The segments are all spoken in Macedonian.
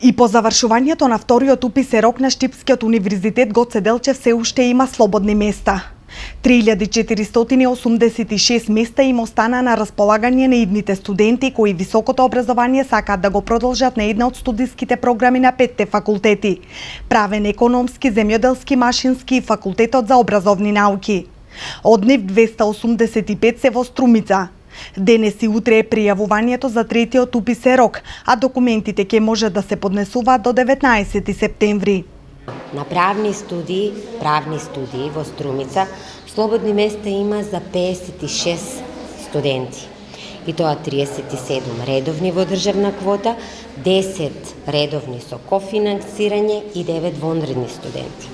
И по завршувањето на вториот уписен рок на Штипскиот универзитет Гоце Делчев се уште има слободни места. 3486 места им остана на располагање на идните студенти кои високото образование сакаат да го продолжат на една од студиските програми на 5 факултети: правен, економски, земјоделски, машински и факултетот за образовни науки. Од нив 285 се во Струмица. Денес и утре е пријавувањето за третиот уписен рок, а документите ќе може да се поднесуваат до 19 септември. На правни студии во Струмица, слободни места има за 56 студенти. И тоа 37 редовни во државна квота, 10 редовни со кофинансирање и 9 вонредни студенти.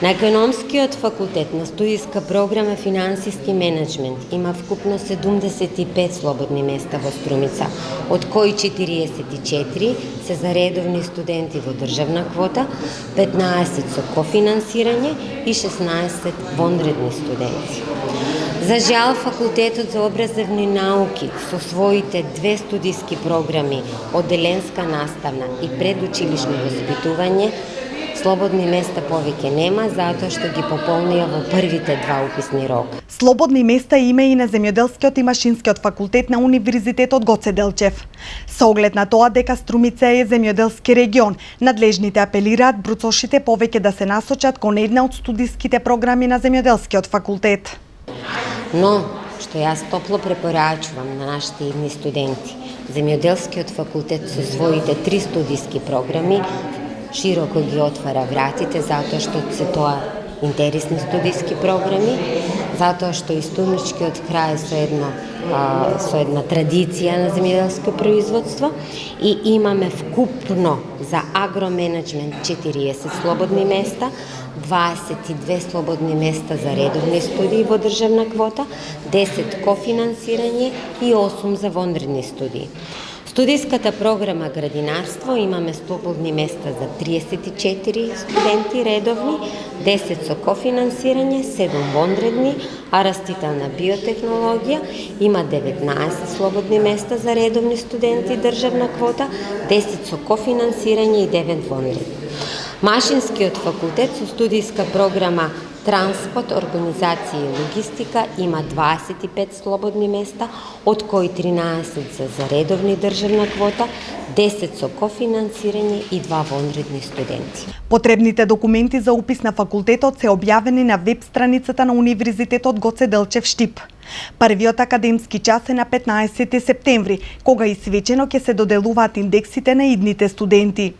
На економскиот факултет на студиска програма финансиски менеджмент има вкупно 75 слободни места во Струмица, од кои 44 се за редовни студенти во државна квота, 15 со кофинансирање и 16 вонредни студенти. За жал, факултетот за образовни науки со своите 2 студиски програми, одделенска наставна и предучилишно воспитување, слободни места повеќе нема, затоа што ги пополнија во првите 2 уписни рока. Слободни места има и на земјоделскиот и машинскиот факултет на Универзитетот Гоце Делчев. Со оглед на тоа дека Струмица е земјоделски регион, надлежните апелираат бруцошите повеќе да се насочат кон една од студиските програми на земјоделскиот факултет. Но, што јас топло препорачувам на нашите идни студенти, земјоделскиот факултет со своите 3 студиски програми широко ги отвара вратите, затоа што се тоа интересни студиски програми, затоа што и Стумичкиот крај со една традиција на земјоделско производство и имаме вкупно за агроменеджмент 40 слободни места, 22 слободни места за редовни студии во државна квота, 10 кофинансирање и 8 за вонредни студии. Студиската програма градинарство имаме слободни места за 34 студенти редовни, 10 со кофинансирање, 7 вонредни, а растителна биотехнологија има 19 слободни места за редовни студенти државна квота, 10 со кофинансирање и 9 вонредни. Машинскиот факултет со студиска програма Транспорт, организација и логистика има 25 слободни места, од кои 13 се за редовни државна квота, 10 со кофинансирање и 2 вонредни студенти. Потребните документи за упис на факултетот се објавени на веб страницата на Универзитетот Гоце Делчев Штип. Првиот академски час е на 15 септември, кога и свечено ќе се доделуваат индексите на идните студенти.